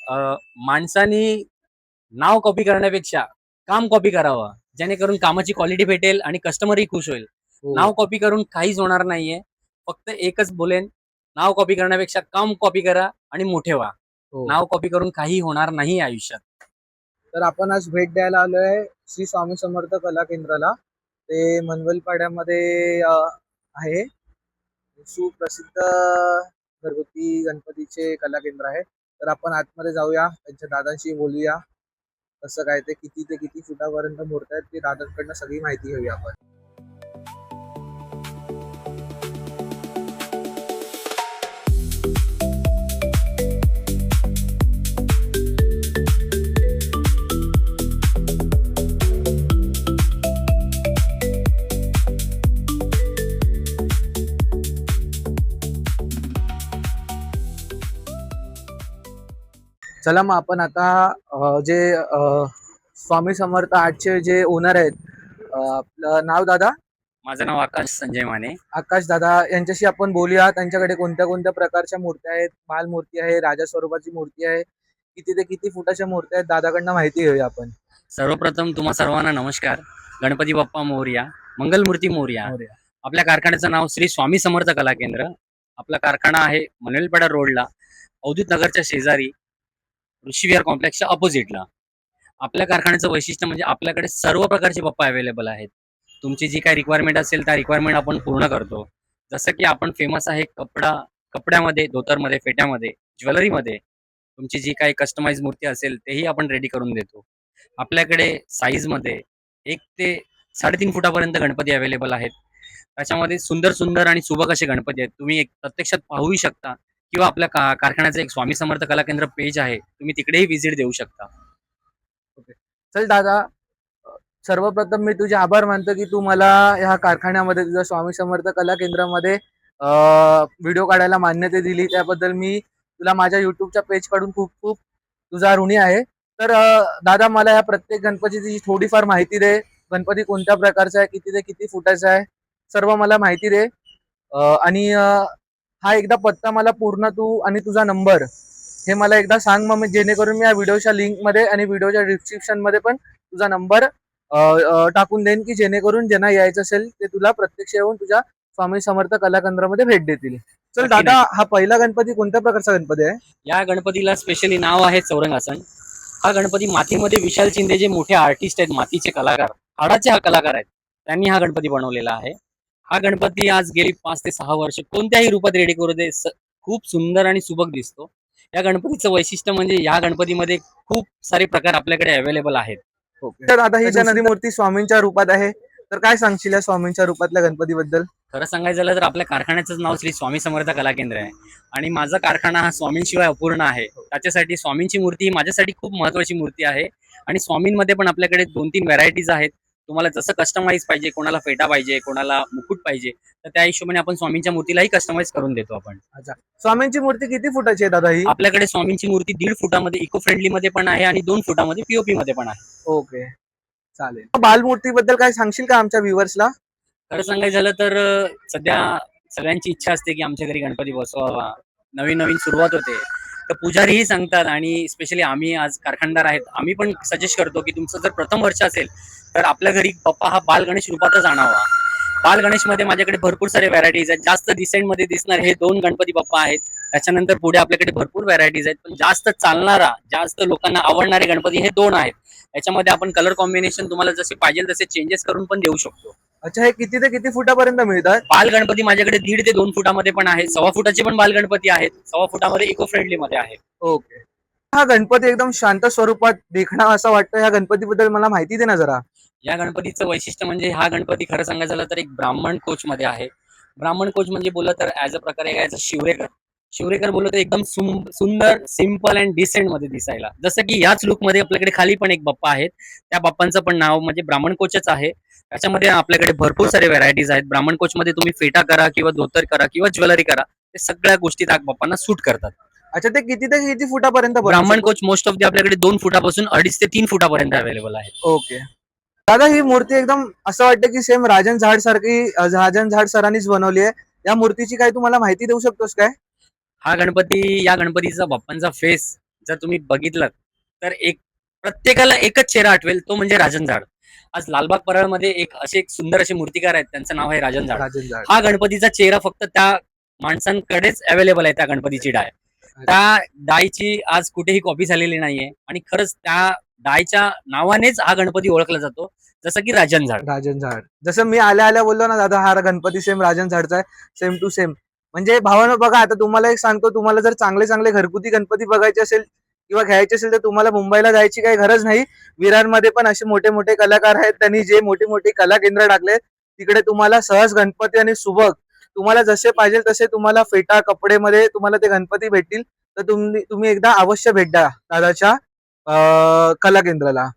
माणसानी नाव कॉपी करण्यापेक्षा काम कॉपी करावं, जेणेकरून कामाची क्वालिटी भेटेल आणि कस्टमरही खुश होईल. हो. नाव कॉपी करून काहीच होणार नाहीये. फक्त एकच बोलेन, नाव कॉपी करण्यापेक्षा काम कॉपी करा आणि मोठे व्हा. हो. नाव कॉपी करून काही होणार नाही आयुष्यात. तर आपण आज भेट द्यायला आलोय श्री स्वामी समर्थ कला केंद्राला. ते मनवलपाड्यामध्ये आहे. सुप्रसिद्ध घरगुती गणपतीचे कला केंद्र आहे. तर आपण आतमध्ये जाऊया, त्यांच्या दादांशी बोलूया. कसं काय ते किती ते किती फुटापर्यंत मूर्ती आहेत ते दादांकडनं सगळी माहिती घेऊया आपण. चला मग आपण आता जे स्वामी समर्थ आर्टचे जे ओनर आहेत, आपलं नाव दादा माझं नाव आकाश संजय माने. आकाश दादा यांच्याशी आपण बोलूया. त्यांच्याकडे कोणत्या कोणत्या प्रकारच्या मूर्त्या आहेत. बालमूर्ती आहे, राजा स्वरूपाची मूर्ती आहे, किती ते किती फुटाच्या मूर्त्या आहेत, दादाकडनं माहिती घेऊया आपण. सर्वप्रथम तुम्हा सर्वांना नमस्कार. गणपती बाप्पा मोरया, मंगलमूर्ती मोरया. आपल्या कारखान्याचं नाव श्री स्वामी समर्थ कला केंद्र. आपला कारखाना आहे मनवेलपाडा रोडला, अवधूत नगरच्या शेजारी, ऋषीविहार कॉम्प्लेक्सच्या अपोजिटला. आपल्या कारखान्याचं वैशिष्ट्य म्हणजे आपल्याकडे सर्व प्रकारचे पप्पा अवेलेबल आहेत. तुमची जी काही रिक्वायरमेंट असेल त्या रिक्वायरमेंट आपण पूर्ण करतो. जसं की आपण फेमस आहे कपड्यामध्ये, धोतरमध्ये, फेट्यामध्ये, ज्वेलरीमध्ये. तुमची जी काही कस्टमाइज मूर्ती असेल तेही आपण रेडी करून देतो. आपल्याकडे साईजमध्ये 1 ते 3.5 फुटापर्यंत गणपती अवेलेबल आहेत. त्याच्यामध्ये सुंदर सुंदर आणि सुबक असे गणपती आहेत. तुम्ही एक प्रत्यक्षात पाहूही शकता किंवा आपल्या कारखान्याचं एक स्वामी समर्थ कला केंद्र पेज आहे, तुम्ही तिकडेही व्हिजिट देऊ शकता. चल दादा, सर्वप्रथम मी तुझे आभार मानतो की तू मला ह्या कारखान्यामध्ये, तुझ्या स्वामी समर्थ कला केंद्रामध्ये व्हिडिओ काढायला मान्यता दिली. त्याबद्दल मी तुला माझ्या युट्यूबच्या पेज कडून खूप खूप तुझा ऋणी आहे. तर दादा, मला या प्रत्येक गणपतीची थोडीफार माहिती दे. गणपती कोणत्या प्रकारचा आहे, किती ते किती फुटाचा आहे, सर्व मला माहिती दे. आणि हा एकदा पत्ता मला पूर्ण तू आणि तुझा नंबर हे मला एकदा सांग, मग मी जेणेकरून मी या व्हिडिओच्या लिंक मध्ये आणि व्हिडिओच्या डिस्क्रिप्शन मध्ये पण तुझा नंबर टाकून देईन, की जेणेकरून ज्यांना यायचं असेल ते तुला प्रत्यक्ष येऊन तुझ्या स्वामी समर्थ कला केंद्रामध्ये भेट देतील. चल दादा, हा पहिला गणपती कोणत्या प्रकारचा गणपती आहे? या गणपतीला स्पेशली नाव आहे चौरंगासन. हा गणपती मातीमध्ये विशाल शिंदे जे मोठे आर्टिस्ट आहेत, मातीचे कलाकार, हाडाचे हा कलाकार आहेत, त्यांनी हा गणपती बनवलेला आहे. हा गणपती आज गेली 5 ते 6 वर्ष कोणत्याही रूपात रेडी करू दे, खूप सुंदर आणि सुबक दिसतो. या गणपतीचं वैशिष्ट्य म्हणजे या गणपतीमध्ये खूप सारे प्रकार आपल्याकडे अवेलेबल आहेत. तर आता ही दुसरी मूर्ती स्वामींच्या रूपात आहे, तर काय सांगशील या स्वामींच्या रूपातल्या गणपतीबद्दल? खरं सांगायचं झालं तर आपल्या कारखान्याचं नाव श्री स्वामी समर्थ कला केंद्र आहे आणि माझा कारखाना हा स्वामींशिवाय अपूर्ण आहे. त्याच्यासाठी स्वामींची मूर्ती ही माझ्यासाठी खूप महत्वाची मूर्ती आहे. आणि स्वामींमध्ये पण आपल्याकडे 2-3 व्हरायटीज आहेत. तुम्हाला जसं कस्टमाइज पाहिजे, कोणाला फेटा पाहिजे, कोणाला मुकुट पाहिजे, तर त्या हिशोबाने आपण स्वामींच्या मूर्तीलाही कस्टमाइज करून देतो आपण. अच्छा, स्वामींची मूर्ती किती फुटाची आहे दादा ही? आपल्याकडे स्वामींची मूर्ती 1.5 फुटामध्ये इको फ्रेंडली मध्ये पण आहे आणि 2 फुटामध्ये पीओपी मध्ये पण आहे. ओके, चालेल. बालमूर्ती बद्दल काय सांगशील का आमच्या व्ह्युअर्सला? खरं सांगायचं झालं तर सध्या सगळ्यांची इच्छा असते की आमच्या घरी गणपती बसवावा. नवीन नवीन सुरुवात होते, तर पुजारीही सांगतात आणि स्पेशली आम्ही आज कारखानदार आहेत, आम्ही पण सजेस्ट करतो की तुमचं जर प्रथम वर्ष असेल तर आपल्या घरी बाप्पा हा बाल गणेश रूपातच आणावा. बाल गणेश मध्ये माझ्याकडे भरपूर सारे व्हरायटीज आहेत. जास्त डिसेंट मध्ये दिसणार हे 2 गणपती बाप्पा आहेत. त्याच्यानंतर पुढे आपल्याकडे भरपूर व्हरायटीज आहेत, पण जास्त चालणारा, जास्त लोकांना आवडणारे गणपती हे 2 आहेत. याच्यामध्ये आपण कलर कॉम्बिनेशन तुम्हाला जसे पाहिजे तसे चेंजेस करून पण देऊ शकतो. अच्छा, हे किती ते किती फुटापर्यंत मिळतात? बाल गणपती माझ्याकडे 1.5 ते 2 फुटामध्ये पण आहे, 1.25 फुटाचे पण बाल गणपती आहेत, 1.25 फुटामध्ये इको फ्रेंडली मध्ये आहे. ओके. हा गणपती एकदम शांत स्वरूपात देखणा असा वाटतं. ह्या गणपतीबद्दल मला माहिती दे ना जरा. या गणपतीचं वैशिष्ट्य म्हणजे हा गणपती खरं सांगायचं झालं तर एक ब्राह्मण कोच मध्ये आहे. ब्राह्मण कोच म्हणजे बोललं तर ऍज अ प्रकारे यायचं शिवरेकर बोललं तर एकदम सुंदर, सिंपल अँड डिसेंट मध्ये दिसायला. जसं की याच लुक मध्ये आपल्याकडे खाली पण एक बाप्पा आहेत, त्या बाप्पांचं पण नाव म्हणजे ब्राह्मण कोचच आहे. त्याच्यामध्ये आपल्याकडे भरपूर सारे व्हरायटीज आहेत. ब्राह्मण कोच मध्ये तुम्ही फेटा करा किंवा धोतर करा किंवा ज्वेलरी करा, ते सगळ्या गोष्टी त्या बाप्पांना सूट करतात. अच्छा, ते किती ते किती फुटापर्यंत ब्राह्मण कोच मोस्ट ऑफ दी आपल्याकडे 2 फुटापासून 2.5 ते 3 फुटापर्यंत अवेलेबल आहे. ओके दादा, ही मूर्ती एकदम असं वाटतं की सेम राजन झाड सारखी, राजन झाड सरांनीच बनवली आहे. या मूर्तीची काय तुम्हाला माहिती देऊ शकतोस काय? या गणपतीचा बाप्पांचा फेस जर तुम्ही बघितलं तर प्रत्येकाला एकच चेहरा आठवेल, तो म्हणजे राजन झाड. आज लालबाग परळमध्ये एक सुंदर असे मूर्तिकार आहेत, त्यांचं नाव आहे राजन झाड. राजन झाड. हा गणपतीचा चेहरा फक्त त्या माणसांकडेच अवेलेबल आहे. त्या गणपतीची डाय, त्या डायची आज कुठेही कॉपी झालेली नाहीये आणि खरंच त्या डायच्या नावानेच हा गणपती ओळखला जातो, जसं की राजन झाड. राजन झाड. जसं मी आल्या बोललो ना दादा, हा गणपती सेम राजन झाडचा आहे, सेम टू सेम. म्हणजे भावानं बघा, आता तुम्हाला एक सांगतो, तुम्हाला जर चांगले चांगले घरगुती गणपती बघायचे असेल किंवा घ्यायचे असेल तर तुम्हाला मुंबईला जायची काही गरज नाही. विरारमध्ये पण असे मोठे मोठे कलाकार आहेत, त्यांनी जे मोठे मोठे कला केंद्र टाकले, तिकडे तुम्हाला सहज गणपती आणि सुबक तुम्हाला जसे पाहिजे तसे तुम्हाला फेटा कपडेमध्ये तुम्हाला ते गणपती भेटतील. तर तुम्ही एकदा अवश्य भेट द्या दादाच्या कला केंद्राला.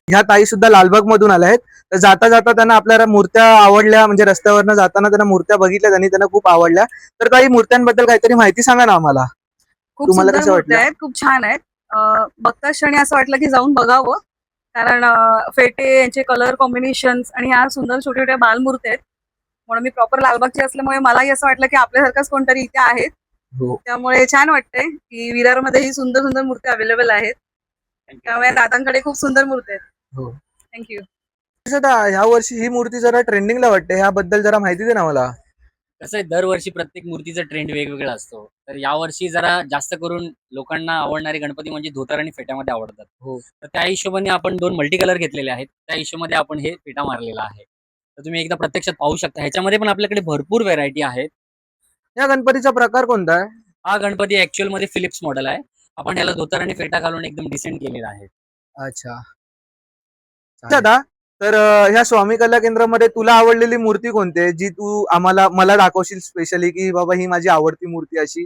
ह्या ताई सुद्धा लालबाग मधून आल्या आहेत. तर जाता जाता त्यांना आपल्याला मूर्त्या आवडल्या, म्हणजे रस्त्यावरनं जाताना त्यांना मूर्त्या बघितल्या, त्यांना खूप आवडल्या. तर काही मूर्त्यांबद्दल काहीतरी माहिती सांगा ना आम्हाला. खूप तुम्हाला सुंदर कसं मूर्त्या वाटलं? आहेत, खूप छान आहेत. बघता क्षणी असं वाटलं की जाऊन बघावं, कारण फेटे यांचे कलर कॉम्बिनेशन आणि ह्या सुंदर छोट्या छोट्या बालमूर्ती आहेत. म्हणून मी प्रॉपर लालबागची असल्यामुळे मलाही असं वाटलं की आपल्यासारखंच कोणतरी इथे आहेत. हो. त्यामुळे छान वाटतंय की विरारमध्येही सुंदर सुंदर मूर्त्या अवेलेबल आहेत. त्यामुळे दादांकडे खूप सुंदर मूर्ती आहेत. हो. थँक्यू. ह्या वर्षी ही मूर्ती जरा ट्रेंडिंगला वाटते, ह्याबद्दल जरा माहिती दे ना मला. कसं आहे, दरवर्षी प्रत्येक मूर्तीचा ट्रेंड वेगवेगळा असतो. तर यावर्षी जरा जास्त करून लोकांना आवडणारे गणपती म्हणजे धोतर आणि फेट्यामध्ये आवडतात. हो. तर त्या हिशोबाने आपण 2 मल्टी कलर घेतलेले आहेत. त्या हिशोबाने आपण हे फेटा मारलेला आहे. तर तुम्ही एकदा प्रत्यक्षात पाहू शकता. ह्याच्यामध्ये पण आपल्याकडे भरपूर व्हेरायटी आहेत. या गणपतीचा प्रकार कोणता आहे? हा गणपती ऍक्च्युअल मध्ये फिलिप्स मॉडेल आहे. आपण ह्याला धोतर आणि फेटा घालून एकदम डिसेंट केलेला आहे. अच्छा दादा, तर ह्या स्वामी कला केंद्रामध्ये तुला आवडलेली मूर्ती कोणती आहे, जी तू मला दाखवशील स्पेशली, की बाबा ही माझी आवडती मूर्ती अशी?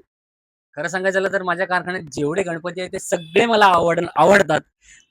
खरं सांगायचं झालं तर माझ्या कारखान्यात जेवढे गणपती आहेत ते सगळे मला आवडतात.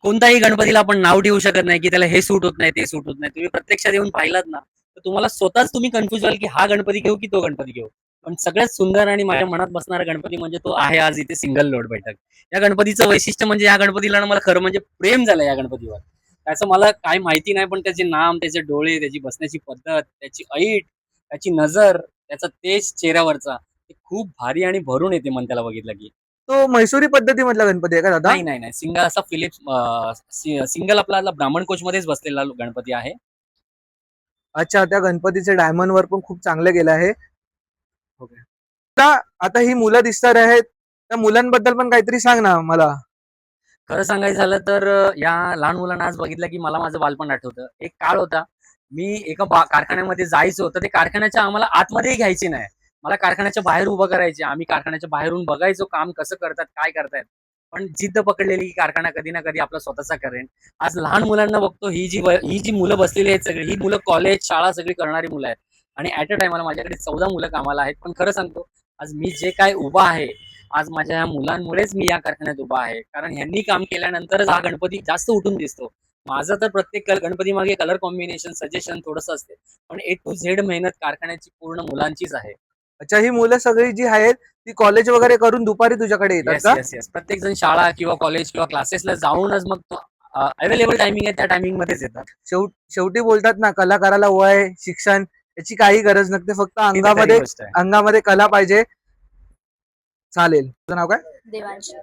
कोणताही गणपतीला आपण नाव ठेवू शकत नाही की त्याला हे सूट होत नाही, ते सूट होत नाही. तुम्ही प्रत्यक्षात येऊन पाहिलात ना, तर तुम्हाला स्वतःच तुम्ही कन्फ्युज व्हाल की हा गणपती घेऊ की तो गणपती घेऊ. पण सगळ्यात सुंदर आणि माझ्या मनात बसणारा गणपती म्हणजे तो आहे आज इथे सिंगल लोड बैठक. या गणपतीचं वैशिष्ट्य म्हणजे या गणपतीला ना मला खरं म्हणजे प्रेम झालं या गणपतीवर. त्याचं मला काय माहिती नाही, पण त्याचे नाम, त्याचे डोळे, त्याची बसण्याची पद्धत, त्याची ऐट, त्याची नजर, त्याचा तेज चेहऱ्यावरचा, ते खूप भारी आणि भरून येते मन त्याला बघितलं की. तो म्हैसूरी पद्धतीमधला गणपती आहे का दादा? नाही सिंगल असा फिलिप्स सिंगल आपला ब्राह्मण कोच मध्येच बसलेला गणपती आहे. अच्छा, त्या गणपतीचे डायमंड वर पण खूप चांगले गेले आहे. ओके. आता ही मुलं दिसतात आहेत, त्या मुलांबद्दल पण काहीतरी सांग ना मला. खरं सांगायचं झालं तर या लहान मुलांना आज बघितलं की मला माझं बालपण आठवतं. एक काळ होता, मी एका कारखान्यामध्ये जायचो, तर ते कारखान्याच्या आम्हाला आतमध्येही घ्यायचे नाही. मला कारखान्याच्या बाहेर उभं करायचे. आम्ही कारखान्याच्या बाहेरून बघायचो काम कसं करतात, काय करतायत. पण जिद्द पकडलेली की कारखाना कधी ना कधी आपला स्वतःचा करेन. आज लहान मुलांना बघतो, ही जी मुलं बसलेली आहेत सगळी, ही मुलं कॉलेज, शाळा सगळी करणारी मुलं आहेत. आणि ऍट अ टाइम माझ्याकडे 14 मुलं कामाला आहेत. पण खरं सांगतो, आज मी जे काय उभा आहे, आज माझ्या या मुलांमुळेच मी या कारखान्यात उभा आहे. कारण ह्यांनी काम केल्यानंतरच हा गणपती जास्त उठून दिसतो. माझं तर प्रत्येक गणपती मागे कलर कॉम्बिनेशन, सजेशन थोडंसं असते. पण A to Z मेहनत कारखान्याची पूर्ण मुलांचीच आहे. अच्छा, ही मुलं सगळी जी आहेत ती कॉलेज वगैरे करून दुपारी तुझ्याकडे येतात का? येस. प्रत्येक जण शाळा किंवा कॉलेज किंवा क्लासेसला जाऊनच मग तो अवेलेबल टायमिंग आहे त्या टायमिंग मध्येच येतात. शेवटी बोलतात ना, कलाकाराला वय, शिक्षण याची काही गरज नसते, फक्त ही तर खरी गोष्ट आहे. अंगामध्ये कला पाहिजे. चालेल. तुझं नाव काय? देवांशी.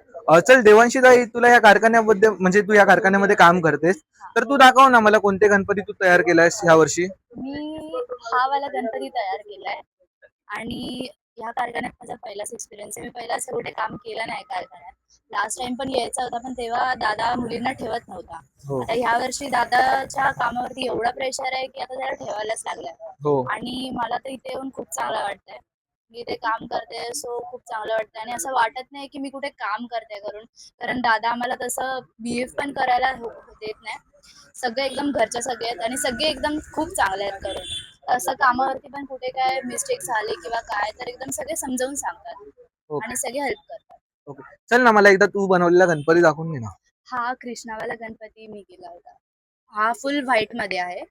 चल देवांशी ताई, तुला या कारखान्याबद्दल, म्हणजे तू या कारखान्यामध्ये काम करतेस, तर तू दाखव ना मला कोणते गणपती तू तयार केलायस ह्या वर्षी. मी हा वाला गणपती तयार केलाय आणि ह्या कारखान्यात माझा पहिलाच एक्सपिरियन्स आहे. मी पहिलाच एवढे काम केलं नाही कारखान्यात. लास्ट टाइम पण यायचा होता, पण तेव्हा दादा मुलींना ठेवत नव्हता. हो आता ह्या वर्षी दादाच्या कामावरती एवढा प्रेशर आहे की आता त्याला ठेवायलाच लागलाय. हो आणि मला तर इथे येऊन खूप चांगलं वाटतंय. मी इथे काम करते, सो खूप चांगलं वाटतंय आणि असं वाटत नाही की मी कुठे काम करते करून. कारण दादा आम्हाला तसं बिहेव पण करायला देत नाही. सगळे एकदम घरचे सगळे आहेत आणि सगळे एकदम खूप चांगले आहेत करून. असं कामावरती पण कुठे काय मिस्टेक झाली किंवा काय तर एकदम सगळे समजावून सांगतात ओके आणि सगळे हेल्प करतात. ओके. चल ना, मला एकदा तू बनवलेला गणपती दाखवून घे ना. हा कृष्णावाला गणपती मी केला होता. हा फुल व्हाईट मध्ये आहे.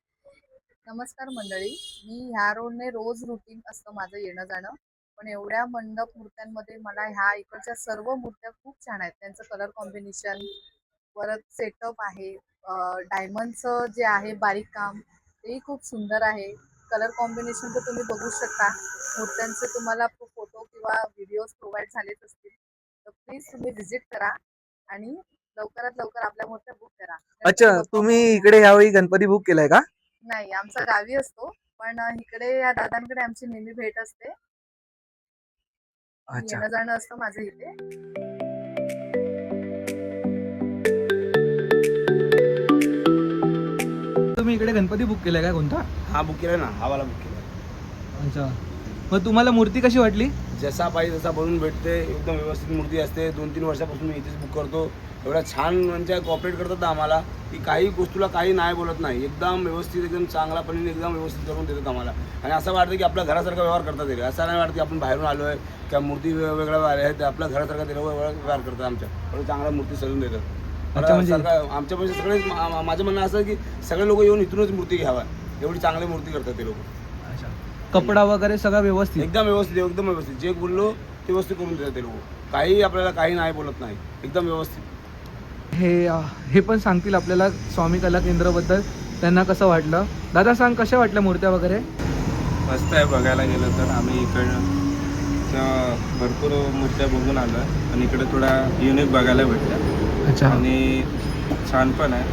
नमस्कार मंडळी, मी ह्या रोडने रोज रुटीन असतं माझं येणं जाणं. पण एवढ्या मंडप मूर्त्यांमध्ये मला ह्या इकडच्या सर्व मूर्त्या खूप छान आहेत. त्यांचं कलर कॉम्बिनेशन, परत सेटअप आहे, डायमंडचं जे आहे बारीक काम तेही खूप सुंदर आहे. कलर कॉम्बिनेशन तर तुम्ही बघू शकता. मूर्त्यांचे तुम्हाला फोटो किंवा व्हिडिओज प्रोव्हाइड झालेच असतील, तर प्लीज तुम्ही व्हिजिट करा आणि लवकरात लवकर आपल्या मूर्त्या बुक करा. अच्छा, गणपती बाप्पा तुम्ही मोरया. इकडे ह्यावेळी गणपती बुक केलाय का? नाही, आमचा गावी असतो, पण इकडे या दादांकडे आमची नेहमी भेट असते. अच्छा. येणं जाणं असतं माझं इथे. तुम्ही इकडे गणपती बुक केलाय का कोणता? हा बुक केला ना, हा वाला बुक केला. अच्छा, मग तुम्हाला मूर्ती कशी वाटली? जसा पाहिजे तसा बनवून भेटते, एकदम व्यवस्थित मूर्ती असते. 2-3 वर्षापासून मी इथेच बुक करतो. एवढा छान म्हणजे कॉपरेट करतात ना आम्हाला, की काही गोष्टीला काही नाही बोलत नाही. एकदम व्यवस्थित, एकदम चांगल्यापणे एकदम व्यवस्थित करून देतात आम्हाला. आणि असं वाटतं की आपल्या घरासारखा व्यवहार करतात ते. असं नाही वाटतं की आपण बाहेरून आलो आहे किंवा मूर्ती वेगवेगळ्या आहेत, ते आपल्या घरासारखा ते लोक व्यवहार करतात आमच्या. एवढं चांगल्या मूर्ती सजवून देतात. अच्छा, म्हणजे- आमच्या म्हणजे सगळे माझं म्हणणं असं आहे की सगळे लोक येऊन इथूनच मूर्ती घ्यावा. एवढी चांगली मूर्ती करतात ते लोक. अच्छा, कपडा वगैरे सगळं व्यवस्थित? एकदम व्यवस्थित, एकदम व्यवस्थित. जे बोललो ते वस्तू करून देतात ते लोक. काही आपल्याला काही नाही बोलत नाही, एकदम व्यवस्थित. हे पण सांगतील आपल्याला स्वामी कला केंद्राबद्दल, त्यांना कसं वाटलं. दादा सांग, कशा वाटल्या मूर्त्या वगैरे? मस्त आहे. बघायला गेलं तर आम्ही इकडं भरपूर मूर्त्या बघून आलो आहे आणि इकडे थोडा युनिक बघायला भेटल्या अच्छा, आणि छान पण आहे.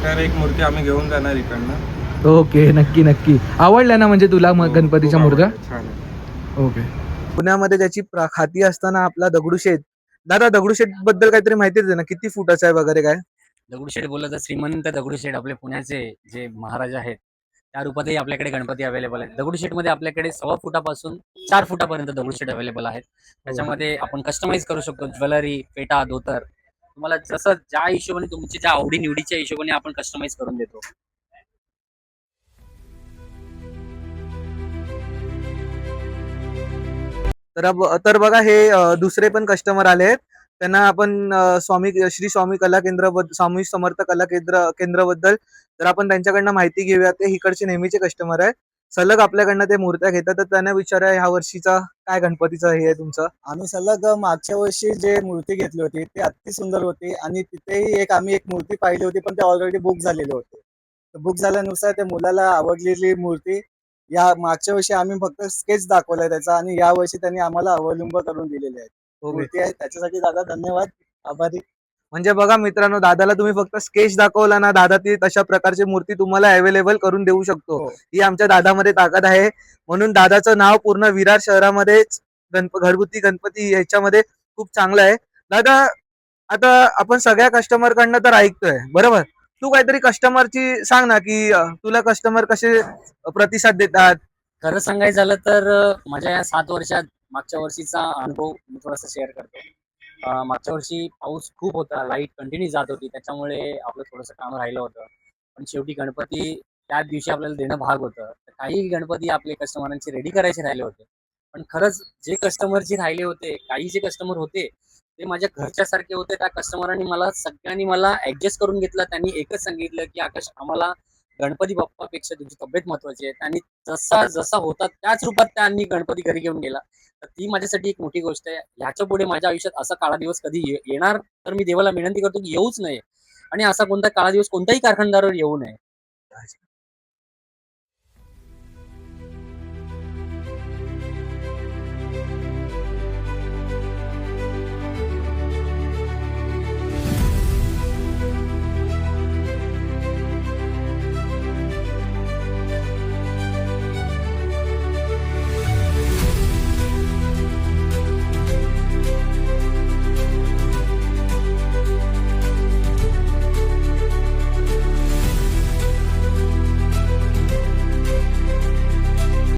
आणि एक मूर्ती आम्ही घेऊन जाणार इकडनं. ओके, नक्की नक्की. आवडल्या ना म्हणजे तुला हो, गणपतीच्या खूप मूर्त्या? आवडल्या, छान आहे. ओके. पुण्यामध्ये त्याची खाती असताना आपला दगडूशेठ, दादा दगडूशेठ बद्दल काहीतरी माहितीच आहे ना, किती फुटाचा आहे वगैरे काय? दगडूशेठ बोललं तर श्रीमंत दगडूशेठ आपले पुण्याचे जे महाराज आहेत, त्या रूपातही आपल्याकडे गणपती अवेलेबल आहेत. दगडूशेठमध्ये आपल्याकडे 1.25 फुटापासून 4 फुटापर्यंत दगडूशेठ अवेलेबल आहेत. त्याच्यामध्ये आपण कस्टमाइज करू शकतो. ज्वेलरी, पेटा, धोतर, तुम्हाला जसं ज्या हिशोबाने तुमची ज्या आवडी निवडीच्या हिशोबाने आपण कस्टमाइज करून देतो. तर बघा, हे दुसरे पण कस्टमर आले आहेत. त्यांना आपण श्री स्वामी कला केंद्र, स्वामी समर्थ कला केंद्राबद्दल तर आपण त्यांच्याकडनं माहिती घेऊया. ते इकडचे नेहमीचे कस्टमर आहे, सलग आपल्याकडनं ते मूर्त्या घेतात. तर त्यांना विचारूया ह्या वर्षीचा काय गणपतीचं हे आहे तुमचं. आम्ही सलग मागच्या वर्षी जे मूर्ती घेतली होती ती अति सुंदर होती आणि तिथेही आम्ही एक मूर्ती पाहिली होती, पण ते ऑलरेडी बुक झालेले होते. बुक झाल्यानुसार त्या मुलाला आवडलेली मूर्ती या मागच्या वर्षी आम्ही फक्त स्केच दाखवलाय त्याचा आणि या वर्षी त्यांनी आम्हाला अवलंब करून दिलेले आहेत. मूर्ती आहे त्याच्यासाठी दादा धन्यवाद, आभारी. म्हणजे बघा मित्रांनो, दादाला तुम्ही फक्त स्केच दाखवला ना, दादा ती तशा प्रकारची मूर्ती तुम्हाला अवेलेबल करून देऊ शकतो. हो. ही आमच्या दादामध्ये ताकद आहे. म्हणून दादाचं नाव पूर्ण विरार शहरामध्येच घरगुती गणपती ह्याच्यामध्ये खूप चांगलं आहे. दादा, आता आपण सगळ्या कस्टमर कडनं तर ऐकतोय, बरोबर? तू काहीतरी कस्टमरची सांग ना, की तुला कस्टमर कसे प्रतिसाद देतात. खरं सांगायचं झालं तर माझ्या या 7 वर्षात मागच्या वर्षीचा अनुभव मी थोडासा शेअर करतो. मागच्या वर्षी पाऊस खूप होता, लाईट कंटिन्यू जात होती, त्याच्यामुळे आपलं थोडंसं काम राहिलं होतं. पण शेवटी गणपती त्याच दिवशी आपल्याला देणं भाग होतं. तर काही गणपती आपले कस्टमरांचे रेडी करायचे राहिले होते. पण खरंच जे कस्टमर जे राहिले होते, काही जे कस्टमर होते ते माझ्या घरच्यासारखे होते. त्या कस्टमरांनी सगळ्यांनी मला ऍडजस्ट करून घेतलं. त्यांनी एकच सांगितलं की आकाश, आम्हाला गणपती बाप्पापेक्षा तुमची तब्येत महत्वाची आहे. आणि जसा जसा होता त्याच रूपात त्यांनी गणपती घरी घेऊन गेला. तर ती माझ्यासाठी एक मोठी गोष्ट आहे. ह्याच्या पुढे माझ्या आयुष्यात असा काळा दिवस कधी येणार तर मी देवाला विनंती करतो की येऊच नये, आणि असा कोणता काळा दिवस कोणत्याही कारखानदारावर येऊ नये.